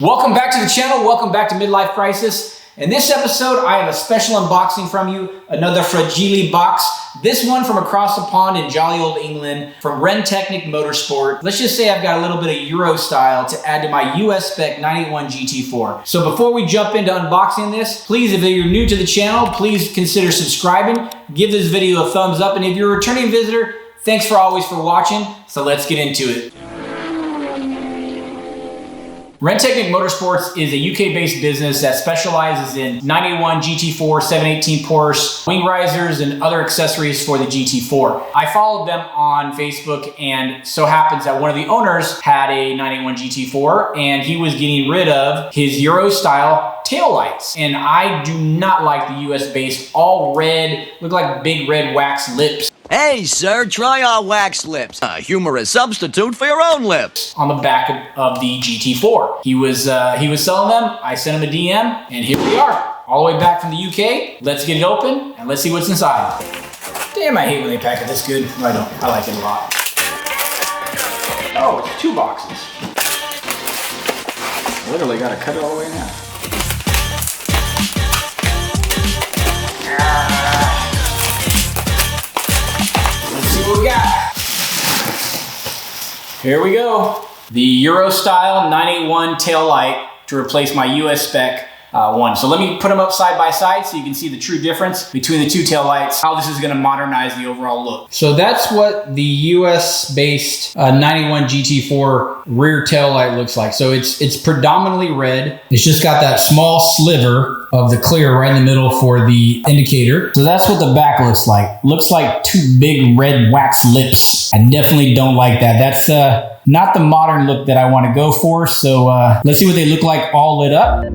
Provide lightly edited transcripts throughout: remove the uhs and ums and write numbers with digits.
Welcome back to the channel. Welcome back to Midlife Crisis. In this episode, I have a special unboxing from you, another Fragile box. This one from across the pond in jolly old England from Rentechnic Motorsport. Let's just say I've got a little bit of Euro style to add to my US spec 981 GT4. So before we jump into unboxing this, please, if you're new to the channel, please consider subscribing. Give this video a thumbs up. And if you're a returning visitor, thanks for always for watching. So let's get into it. Rentechnic Motorsports is a UK-based business that specializes in 981 GT4, 718 Porsche, wing risers, and other accessories for the GT4. I followed them on Facebook, and so happens that one of the owners had a 981 GT4, and he was getting rid of his Euro-style taillights. And I do not like the US-based all red, look like big red wax lips. Hey, sir, try our wax lips. A humorous substitute for your own lips. On the back of the GT4. He was selling them. I sent him a DM, and here we are. All the way back from the UK. Let's get it open, and let's see what's inside. Damn, I hate when they pack it this good. No, I don't. I like it a lot. Oh, it's 2 boxes. Literally got to cut it all the way now. What we got? Here we go. The Euro style 981 tail light to replace my US spec one. So let me put them up side by side so you can see the true difference between the two tail lights, how this is going to modernize the overall look. So that's what the US based 981 GT4 rear tail light looks like. So it's predominantly red. It's just got that small sliver of the clear right in the middle for the indicator. So that's what the back looks like. Looks like 2 big red wax lips. I definitely don't like that. That's not the modern look that I want to go for. So let's see what they look like all lit up.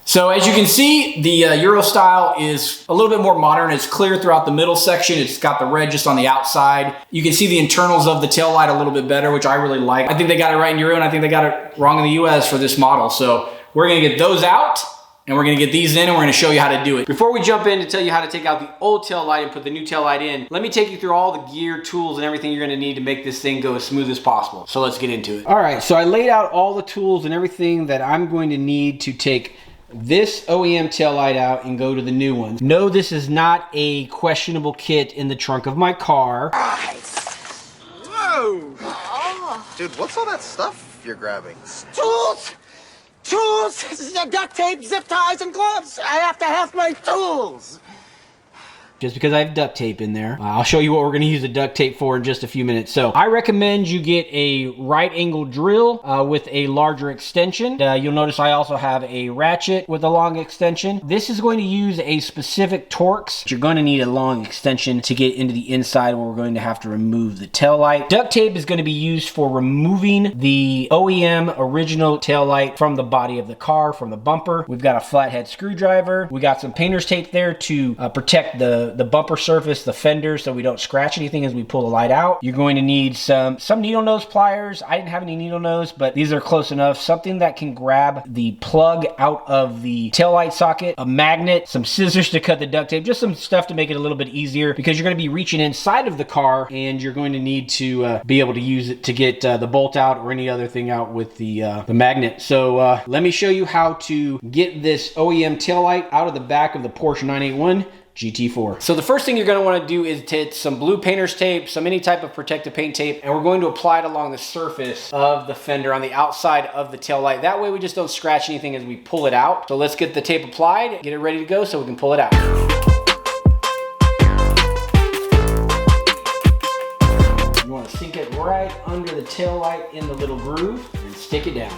So as you can see, the Euro style is a little bit more modern. It's clear throughout the middle section. It's got the red just on the outside. You can see the internals of the tail light a little bit better, which I really like. I think they got it right in Euro, and I think they got it wrong in the US for this model. So we're gonna get those out, and we're gonna get these in, and we're gonna show you how to do it. Before we jump in to tell you how to take out the old tail light and put the new tail light in, let me take you through all the gear, tools, and everything you're gonna need to make this thing go as smooth as possible. So let's get into it. All right, so I laid out all the tools and everything that I'm going to need to take this OEM tail light out and go to the new one. No, this is not a questionable kit in the trunk of my car. Whoa! Oh. Dude, what's all that stuff you're grabbing? Tools! Tools! Duct tape, zip ties, and gloves! I have to have my tools! Just because I have duct tape in there. I'll show you what we're gonna use the duct tape for in just a few minutes. So I recommend you get a right angle drill with a larger extension. You'll notice I also have a ratchet with a long extension. This is going to use a specific Torx. You're going to need a long extension to get into the inside where we're going to have to remove the tail light. Duct tape is going to be used for removing the OEM original tail light from the body of the car, from the bumper. We've got a flathead screwdriver. We got some painter's tape there to protect the bumper surface, the fender, so we don't scratch anything as we pull the light out. You're going to need some needle nose pliers. I didn't have any needle nose, but these are close enough. Something that can grab the plug out of the taillight socket, a magnet, some scissors to cut the duct tape, just some stuff to make it a little bit easier because you're going to be reaching inside of the car and you're going to need to be able to use it to get the bolt out or any other thing out with the magnet. So let me show you how to get this OEM taillight out of the back of the Porsche 981 GT4. So the first thing you're going to want to do is take some blue painter's tape, any type of protective paint tape, and we're going to apply it along the surface of the fender on the outside of the tail light. That way we just don't scratch anything as we pull it out. So let's get the tape applied, get it ready to go so we can pull it out. You want to sink it right under the tail light in the little groove and stick it down.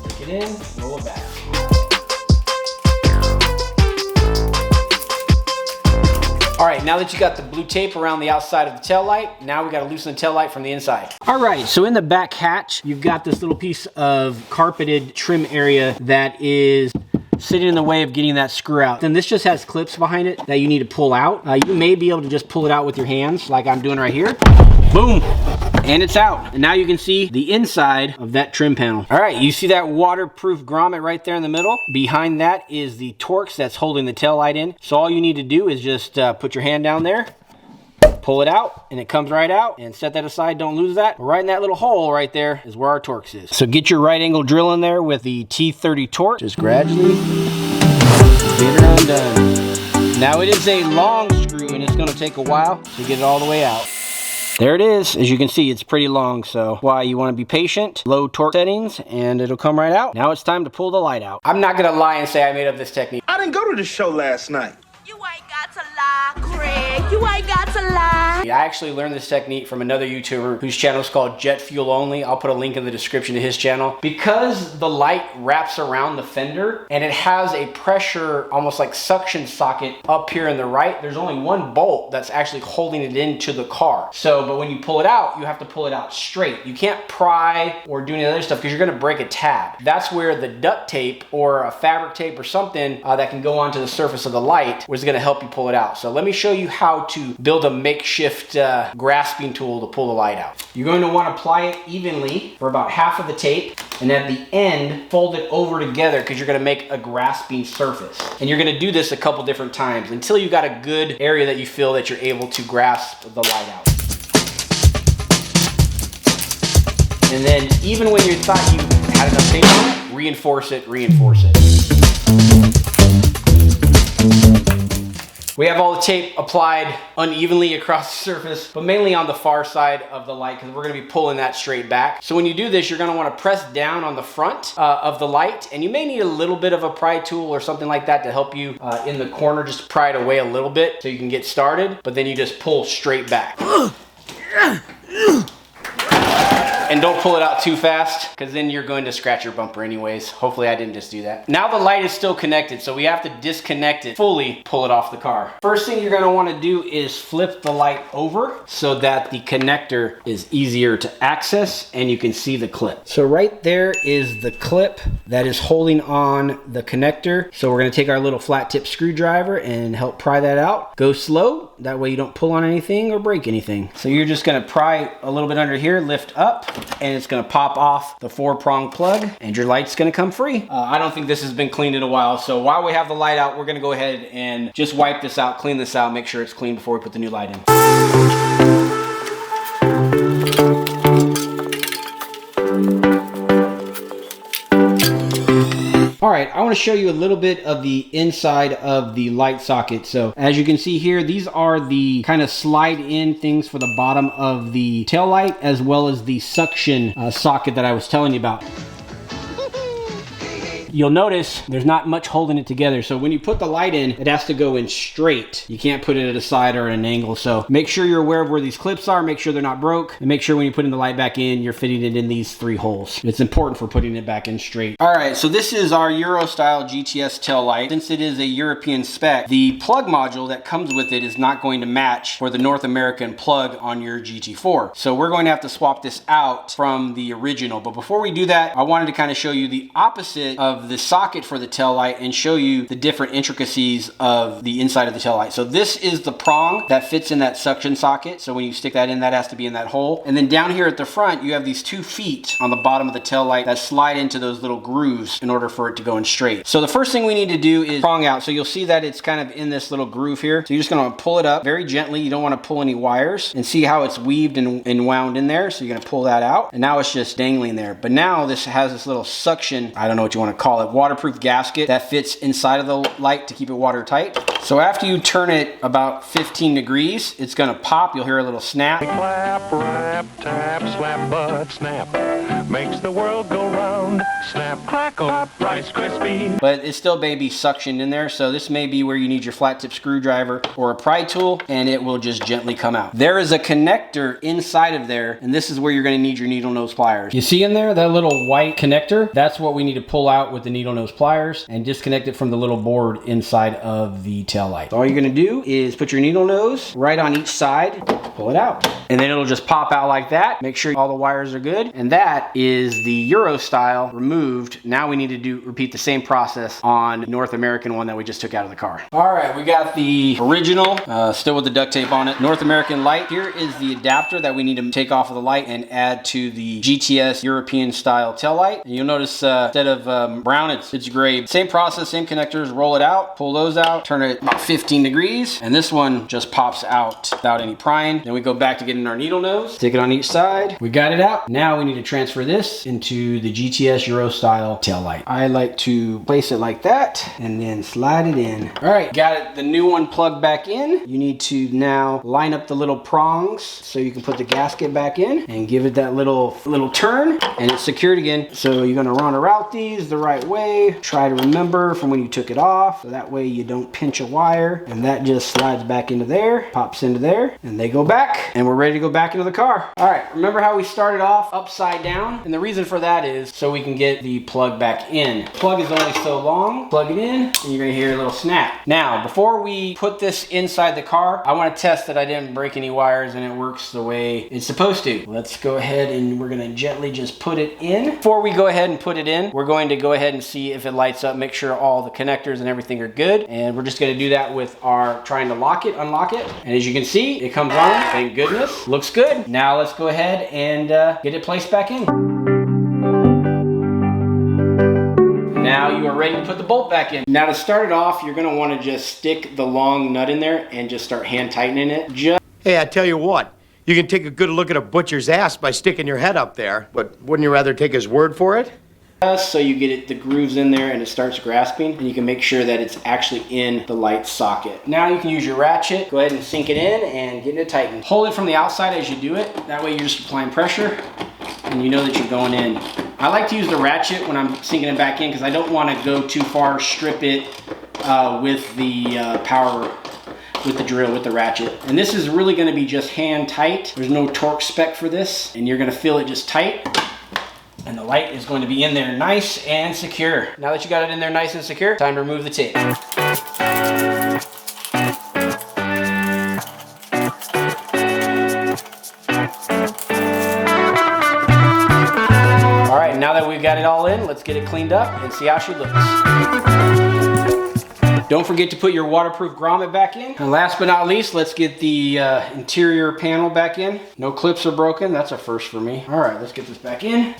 Stick it in, roll it back. All right, now that you got the blue tape around the outside of the tail light, now we got to loosen the tail light from the inside. All right, so in the back hatch, you've got this little piece of carpeted trim area that is sitting in the way of getting that screw out. Then this just has clips behind it that you need to pull out. You may be able to just pull it out with your hands like I'm doing right here. Boom. And it's out. And now you can see the inside of that trim panel. All right, you see that waterproof grommet right there in the middle? Behind that is the Torx that's holding the tail light in. So all you need to do is just put your hand down there, pull it out and it comes right out, and set that aside, don't lose that. Right in that little hole right there is where our Torx is. So get your right angle drill in there with the T30 Torx, just gradually get her undone. Now it is a long screw and it's gonna take a while to get it all the way out. There it is. As you can see, it's pretty long, so why you want to be patient. Low torque settings, and it'll come right out. Now it's time to pull the light out. I'm not gonna lie and say I made up this technique. I didn't go to the show last night. You ain't got to lie, Craig. You ain't got to lie. I actually learned this technique from another YouTuber whose channel is called Jet Fuel Only. I'll put a link in the description to his channel. Because the light wraps around the fender and it has a pressure, almost like suction socket up here in the right, there's only one bolt that's actually holding it into the car. So, but when you pull it out, you have to pull it out straight. You can't pry or do any other stuff because you're gonna break a tab. That's where the duct tape or a fabric tape or something that can go onto the surface of the light was gonna help you pull it out. So let me show you how to build a makeshift grasping tool to pull the light out. You're going to want to apply it evenly for about half of the tape, and at the end fold it over together because you're going to make a grasping surface. And you're going to do this a couple different times until you got a good area that you feel that you're able to grasp the light out. And then even when you thought you had enough tape on it, reinforce it, reinforce it. We have all the tape applied unevenly across the surface, but mainly on the far side of the light because we're going to be pulling that straight back. So when you do this, you're going to want to press down on the front of the light, and you may need a little bit of a pry tool or something like that to help you in the corner, just pry it away a little bit so you can get started, but then you just pull straight back. And don't pull it out too fast because then you're going to scratch your bumper anyways. Hopefully I didn't just do that. Now the light is still connected, so we have to disconnect it fully, pull it off the car. First thing you're going to want to do is flip the light over so that the connector is easier to access and you can see the clip. So right there is the clip that is holding on the connector. So we're going to take our little flat tip screwdriver and help pry that out. Go slow, that way you don't pull on anything or break anything. So you're just going to pry a little bit under here, lift up, and it's gonna pop off the 4-prong plug and your light's gonna come free. I don't think this has been cleaned in a while, so while we have the light out, we're gonna go ahead and just wipe this out, clean this out, make sure it's clean before we put the new light in. All right, I want to show you a little bit of the inside of the light socket. So as you can see here, these are the kind of slide in things for the bottom of the tail light, as well as the suction socket that I was telling you about. You'll notice there's not much holding it together. So when you put the light in, it has to go in straight. You can't put it at a side or at an angle. So make sure you're aware of where these clips are, make sure they're not broke, and make sure when you're putting the light back in, you're fitting it in these 3 holes. It's important for putting it back in straight. All right, so this is our Euro style GTS tail light. Since it is a European spec, the plug module that comes with it is not going to match for the North American plug on your GT4. So we're going to have to swap this out from the original. But before we do that, I wanted to kind of show you the opposite of the socket for the tail light and show you the different intricacies of the inside of the tail light. So this is the prong that fits in that suction socket. So when you stick that in, that has to be in that hole. And then down here at the front, you have these 2 feet on the bottom of the tail light that slide into those little grooves in order for it to go in straight. So the first thing we need to do is prong out. So you'll see that it's kind of in this little groove here. So you're just going to pull it up very gently. You don't want to pull any wires, and see how it's weaved and wound in there. So you're going to pull that out, and now it's just dangling there. But now this has this little suction, I don't know what you want to call it, waterproof gasket that fits inside of the light to keep it watertight. So after you turn it about 15 degrees, it's gonna pop. You'll hear a little snap. Clap, rap, tap, slap, butt, snap. Makes the world go round. Snap, crackle, Rice Krispies. But it still may be suctioned in there, so this may be where you need your flat tip screwdriver or a pry tool, and it will just gently come out. There is a connector inside of there, and this is where you're gonna need your needle nose pliers. You see in there, that little white connector? That's what we need to pull out with the needle nose pliers and disconnect it from the little board inside of the tail light. So all you're gonna do is put your needle nose right on each side, pull it out, and then it'll just pop out like that. Make sure all the wires are good, and that is the Euro style removed. Now we need to repeat the same process on the North American one that we just took out of the car. All right, we got the original, still with the duct tape on it, North American light. Here is the adapter that we need to take off of the light and add to the GTS European style tail light. And you'll notice instead of around, it's great. Same process, same connectors, roll it out, pull those out, turn it about 15 degrees, and this one just pops out without any prying. Then we go back to getting our needle nose, stick it on each side. We got it out. Now we need to transfer this into the GTS Euro style taillight. I like to place it like that and then slide it in. All right, got it, the new one plugged back in. You need to now line up the little prongs so you can put the gasket back in and give it that little turn, and it's secured again. So you're gonna run around these the right way. Try to remember from when you took it off, so that way you don't pinch a wire, and that just slides back into there, pops into there, and they go back, and we're ready to go back into the car. All right, remember how we started off upside down? And the reason for that is so we can get the plug back in. Plug is only so long. Plug it in, and you're gonna hear a little snap. Now, before we put this inside the car, I wanna test that I didn't break any wires and it works the way it's supposed to. Let's go ahead and we're gonna gently just put it in. Before we go ahead and put it in, we're going to go ahead and see if it lights up, make sure all the connectors and everything are good. And we're just gonna do that with our trying to lock it, unlock it. And as you can see, it comes on, thank goodness. Looks good. Now let's go ahead and get it placed back in. Now you are ready to put the bolt back in. Now to start it off, you're gonna wanna just stick the long nut in there and just start hand tightening it. Hey, I tell you what, you can take a good look at a butcher's ass by sticking your head up there, but wouldn't you rather take his word for it? So you get it, the grooves in there and it starts grasping, and you can make sure that it's actually in the light socket. Now you can use your ratchet, go ahead and sink it in and get it tightened. Hold it from the outside as you do it. That way you're just applying pressure and you know that you're going in. I like to use the ratchet when I'm sinking it back in because I don't want to go too far, strip it with the power, with the drill, with the ratchet. And this is really going to be just hand tight. There's no torque spec for this, and you're going to feel it just tight. And the light is going to be in there nice and secure. Now that you got it in there nice and secure, time to remove the tape. All right, now that we've got it all in, let's get it cleaned up and see how she looks. Don't forget to put your waterproof grommet back in. And last but not least, let's get the interior panel back in. No clips are broken. That's a first for me. All right, let's get this back in.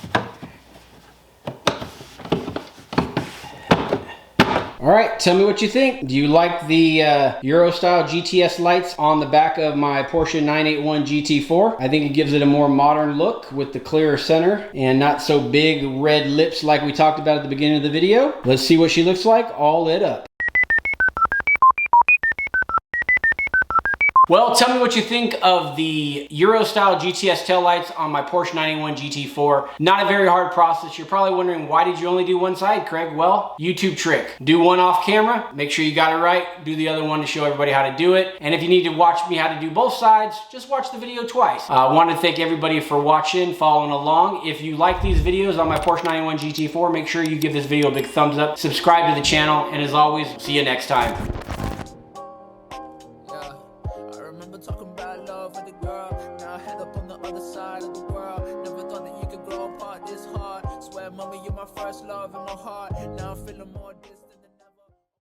All right, tell me what you think. Do you like the Euro style GTS lights on the back of my Porsche 981 GT4? I think it gives it a more modern look with the clearer center and not so big red lips like we talked about at the beginning of the video. Let's see what she looks like all lit up. Well, tell me what you think of the Euro style GTS taillights on my Porsche 981 GT4. Not a very hard process. You're probably wondering, why did you only do one side, Craig? Well, YouTube trick. Do one off camera, make sure you got it right, do the other one to show everybody how to do it. And if you need to watch me how to do both sides, just watch the video twice. I want to thank everybody for watching, following along. If you like these videos on my Porsche 991 GT4, make sure you give this video a big thumbs up, subscribe to the channel, and as always, see you next time. Talking about love with a girl. Now I head up on the other side of the world. Never thought that you could grow apart this hard. Swear, mommy, you're my first love in my heart.